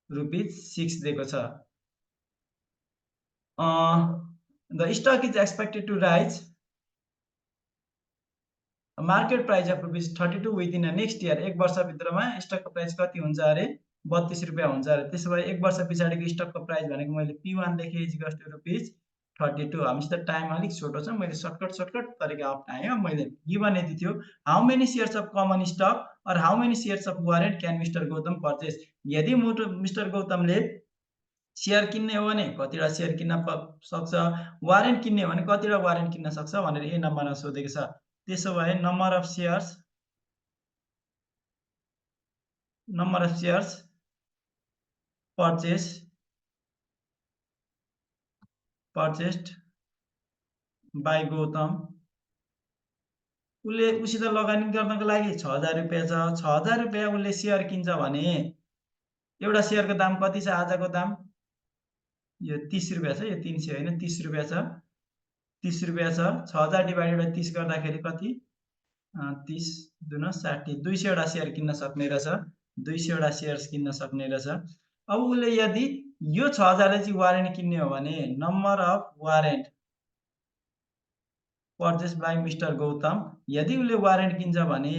rupees 6 दिएको छ। The stock is expected to rise market price of rupees 32 within a next year. एक वर्षभित्रमा स्टकको प्राइस कति हुन्छ अरे? 32 रुपैयाँ हुन्छ अरे। त्यसो भए एक वर्ष पछाडिको स्टकको प्राइस भनेको मैले P1 लेखेँ = रुपीस 32। हामीसित टाइम अलिक छोटो छ, मैले सर्टकट तरिका अपनाएँ। मैले गिभन यति थियो, how many shares of common stock और how many shares of warrant can mister Gautam purchase. यदि मिस्टर गौतमले शेयर किन्ने हो भने कतिवटा शेयर किन्न सक्छ, वारेन्ट किन्ने हो भने कतिवटा वारेन्ट किन्न सक्छ भनेर ए नम्बरमा सोधेको छ। त्यसो भए number of shares purchased by Gautam, उसले उसित लगानी गर्नको लागि 6000 रुपैयाँ छ। 6000 रुपैयाँ उसले शेयर किन्छ भने एउटा शेयरको दाम कति छ? आजको दाम यो 30 रुपैयाँ छ, यो 300 होइन, 30 रुपैयाँ छ। 30 रुपैयाँ छ। 6000 / 30 गर्दाखेरि कति? 30 दुना 60, 200 वटा शेयर किन्न सक्ने रहेछ। 200 वटा शेयर्स किन्न सक्ने रहेछ। अब उसले यदि यो 6000 ले चाहिँ वारेन्ट किन्ने हो भने number of warrant purchase by mister Gautam, यदि उसले वारेन्ट किन्छ भने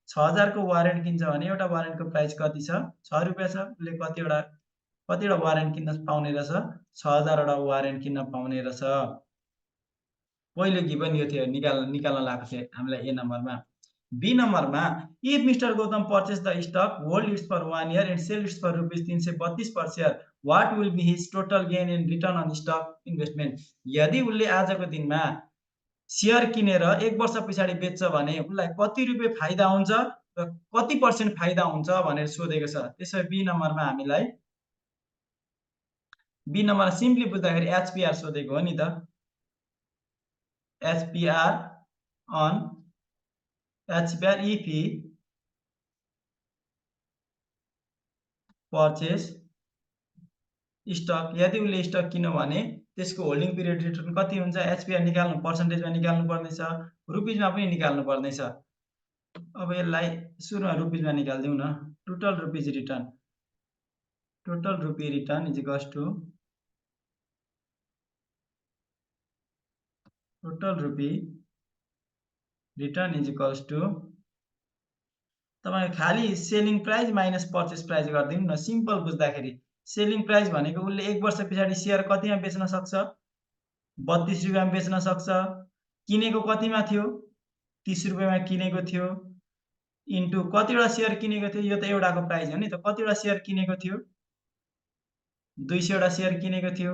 6000 को वारेन्ट किन्छ भने एउटा वारेन्टको प्राइस कति छ? 6 रुपैयाँ छ। उसले कतिवटा वारेन्ट किन्न पाउने रहेछ? 6000 वटा वारेन्ट किन्न पाउने रहेछ। पहिलो गिभन यो थियो, निकाल्न लागेको थियो हामीलाई ए नम्बरमा। बी नम्बरमा if mister Gautam purchase the stock, hold its for 1 year and sell its for rupees 332 per share, what will be his total gain in return on stock investment. यदि उसले आजको दिनमा शेयर किनेर एक वर्ष पछाडि बेच्छ भने उसलाई कति रुपैयाँ फाइदा हुन्छ र कति % फाइदा हुन्छ भनेर सोधेको छ। त्यसो बी नम्बरमा हामीलाई बी नम्बर सिम्पली बुझ्दाखेरि एचपीआर सोधेको हो नि त। HPR if he purchase stock, यदि उसले स्टक किन्यो भने त्यसको होल्डिङ पिरियड रिटर्न कति हुन्छ? एचपीआर निकाल्नु पर्सेन्टेजमा निकाल्नु पर्नेछ, रुपीजमा पनि निकाल्नु पर्नेछ। अब यसलाई सुरुमा रुपीजमा निकाल्दिउँ न। Total rupee return = total rupee return = तपाईं खाली selling price minus purchase price गर्दिनु न। सिम्पल बुझ्दाखेरि सेलिङ प्राइस भनेको उसले एक वर्ष पछाडि शेयर कतिमा बेच्न सक्छ? 32 रुपैयाँमा बेच्न सक्छ। किनेको कतिमा थियो? 30 रुपैयाँमा किनेको थियो। इन्टु कतिवटा शेयर किनेको थियो? यो त एउटाको प्राइस हो नि त। कतिवटा शेयर किनेको थियो? 200 वटा शेयर किनेको थियो।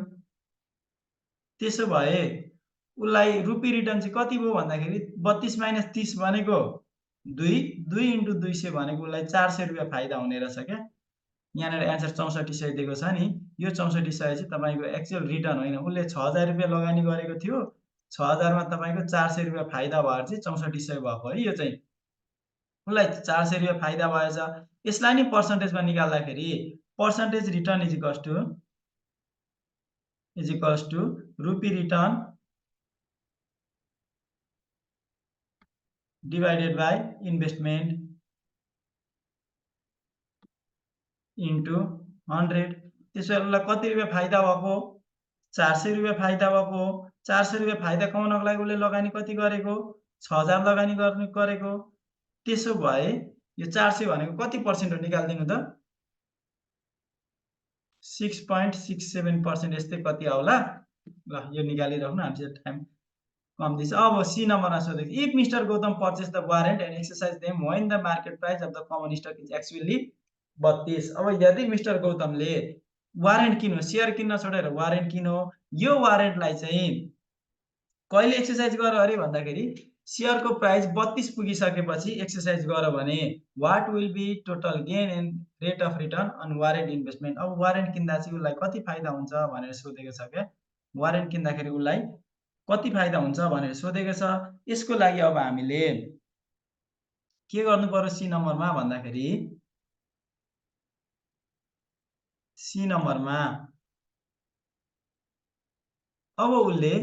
त्यसो भए उसलाई रुपी रिटर्न चाहिँ कति भयो भन्दाखेरि 32 - 30 भनेको 2, 2 × 200 भनेको उसलाई 400 रुपैयाँ फाइदा हुने रहेछ क्या। यहाँनिर एन्सर 6400 दिएको छ नि। यो 6400 चाहिँ तपाईको एक्चुअल रिटर्न होइन। उसले 6000 रुपैयाँ लगानी गरेको थियो, 6000 मा तपाईको 400 रुपैयाँ फाइदा भएर चाहिँ 6400 भएको है। यो चाहिँ उसलाई 400 रुपैयाँ फाइदा भएछ। यसलाई नि पर्सेन्टेजमा निकाल्दाखेरि percentage return is equals to rupee return divided by investment into 100। त्यसो भए उसलाई कति रुपैयाँ फाइदा भएको? 400 रुपैयाँ फाइदा भएको। 400 रुपैयाँ फाइदा कमाउनको लागि उसले लगानी कति गरेको? 6000 लगानी गरेको। त्यसो भए यो 400 भनेको कति पर्सेन्ट हो निकाल्दिनु त? 6.67% यस्तै कति आउला। ल यो निकालिराख्नु, हामीसित टाइम कम दिन्छ। अब सी नम्बरमा सोधेको, if mister Gautam purchase the warrant and exercise them when the market price of the common stock is actually 32। अब यदि मिस्टर गौतमले वारेन्ट किन्यो, सेयर किन्न छोडेर वारेन्ट किन्यो, यो वारेन्टलाई चाहिँ कहिले एक्सरसाइज गर अरे भन्दाखेरि सेयरको प्राइस 32 पुगिसकेपछि एक्सरसाइज गर भने what will be total gain and rate of return on warrant investment. अब वारेन्ट किन्दा चाहिँ उसलाई कति फाइदा हुन्छ भनेर सोधेको छ क्या। वारेन्ट किन्दाखेरि उसलाई कति फाइदा हुन्छ भनेर सोधेको छ। यसको लागि अब हामीले के गर्नु पर्यो सी नम्बरमा भन्दाखेरि, सी नम्बरमा अब उसले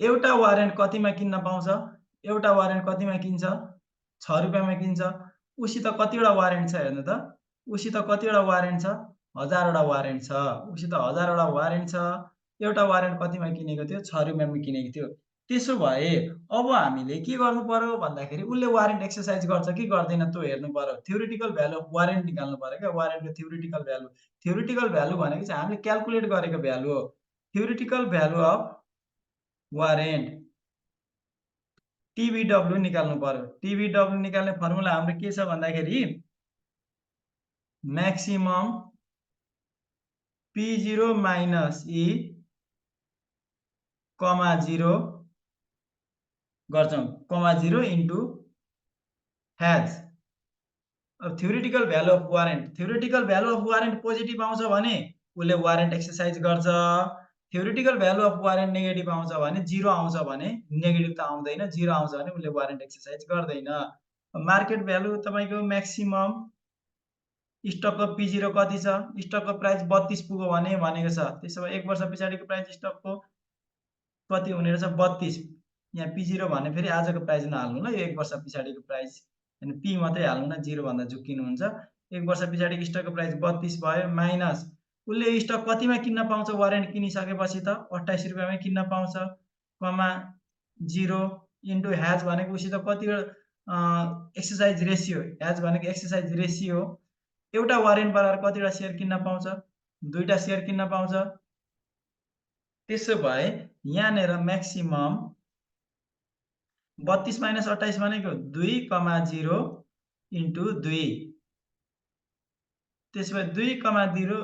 एउटा वारेन्ट कतिमा किन्न पाउँछ? एउटा वारेन्ट कतिमा किन्छ? 6 रुपैयाँमा किन्छ। उसित कतिवटा वारेन्ट छ हेर्नु त? उसित कतिवटा वारेन्ट छ? 1000 वटा वारेन्ट छ। उसित 1000 वटा वारेन्ट छ। एउटा वारेन्ट कतिमा किनेको थियो? 6 रुपैयाँमा किनेको थियो। त्यसो भए अब हामीले के गर्नु पर्यो भन्दाखेरि उसले वारेन्ट एक्सरसाइज गर्छ कि गर्दैन त्यो हेर्नु पर्यो। थ्योरेटिकल भ्यालु अफ वारेन्ट निकाल्नु पर्यो क्या। वारेन्टको थ्योरेटिकल भ्यालु। थ्योरेटिकल भ्यालु भनेको चाहिँ हामीले क्याल्कुलेट गरेको भ्यालु हो। थ्योरेटिकल भ्यालु अफ वारेन्ट टिबिडब्ल्यू निकाल्नु पर्यो। टिबिडब्ल्यू निकाल्ने फर्मुला हाम्रो के छ भन्दाखेरि म्याक्सिमम P0 माइनस E कमा 0 गर्छौं, कमा 0 इन्टु हैज। अब theoretical value of warrant, theoretical value of warrant positive आउँछ भने उसले वारेन्ट एक्सरसाइज गर्छ। Theoretical value of warrant negative आउँछ भने, 0 आउँछ भने, नेगेटिभ त आउँदैन, 0 आउँछ भने उसले वारेन्ट एक्सरसाइज गर्दैन। मार्केट भ्यालु तपाईको म्याक्सिमम स्टकको P0 कति छ? स्टकको प्राइस 32 पुग्यो भने भनेको छ। त्यसो भए 1 वर्ष पछाडिको प्राइस स्टकको कति हुने रहेछ? 32। यहाँ P0 भने फेरि आजको प्राइस नहाल्नु ल, यो 1 वर्ष पछाडिको प्राइस, अनि P मात्रै हाल्नु न, 0 भन्दा झुक्किनुहुन्छ। 1 वर्ष पछाडिको स्टकको प्राइस 32 भयो माइनस उसले स्टक कतिमा किन्न पाउँछ? वारेन्ट किनिसकेपछि त 28 रुपैयाँमै किन्न पाउँछ, कमा 0 इन्टु ह्याज भनेको उसित कतिवटा एक्सरसाइज रेसियो, ह्याज भनेको एक्सरसाइज रेसियो। एउटा वारेन्ट बराबर कतिवटा सेयर किन्न पाउँछ? 2टा सेयर किन्न पाउँछ। त्यसो भए यहाँनिर म्याक्सिमम 32 माइनस 28 भनेको 2 कमा 0 इन्टु 2। त्यसो भए 2 कमा 0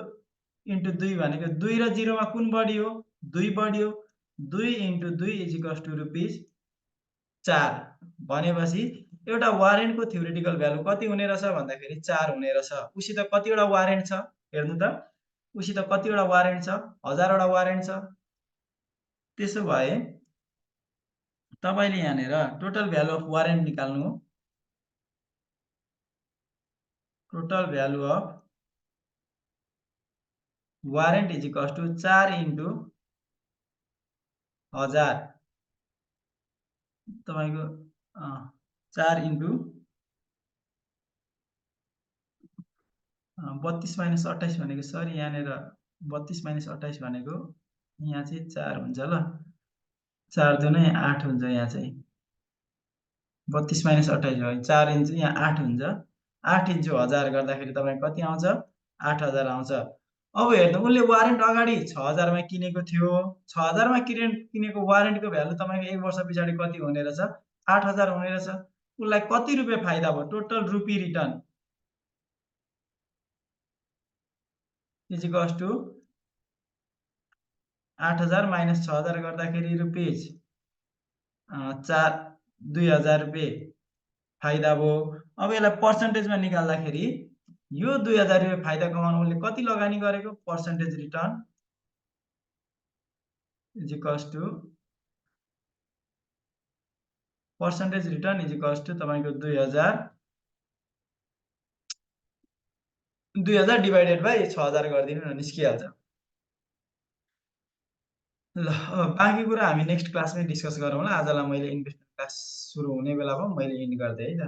इन्टु 2 भनेको 2 र 0 मा कुन बढियो? 2 बढियो। 2 into 2 is equals to rupees 4 भनेपछि एउटा वारेन्टको थ्योरेटिकल भ्यालु कति हुने रहेछ भन्दाखेरि 4 हुने रहेछ। उसित कतिवटा वारेन्ट छ हेर्नु त? उसित कतिवटा वारेन्ट छ? 1000 वटा वारेन्ट छ। त्यसो भए तपाईले यहाँनिर टोटल भ्यालु अफ वारेन्ट निकाल्नु हो। Total value of warrant is equals to 4 into 1000 तपाईको 4 इन्टु 32 माइनस 28 भनेको, सरी यहाँनिर 32 माइनस 28 भनेको यहाँ चाहिँ 4 हुन्छ ल। 4 दुनै 8 हुन्छ यहाँ चाहिँ। 32 माइनस 28 भयो 4 इन्चु यहाँ 8 हुन्छ। 8 इन्चु 1000 गर्दाखेरि तपाईको कति आउँछ? 8000 आउँछ। अब हेर्नु, उसले वारेन्ट अगाडि 6000 मा किनेको थियो। 6000 मा किनेको वारेन्टको भ्यालु तपाईको 1 वर्ष पछाडि कति हुने रहेछ? 8000 हुने रहेछ। उसलाई कति रुपैयाँ फाइदा भयो? Total rupee return is equals to 8000 minus 6000 गर्दाखेरि रुपीज 2000 रुपैयाँ फाइदा भयो। अब यसलाई पर्सेन्टेजमा निकाल्दाखेरि यो 2000 रुपैयाँ फाइदा कमाउन उसले कति लगानी गरेको? Percentage return is equals to percentage return is equals to तपाईँको 2000 डिभाइडेड बाई 6000 गरिदिनु न, निस्किहाल्छ। ल बाँकी कुरा हामी नेक्स्ट क्लासमै डिस्कस गरौँला। आजलाई मैले इन्भेस्टमेन्ट क्लास सुरु हुने बेला भयो मैले इन्ड गर्दै है त।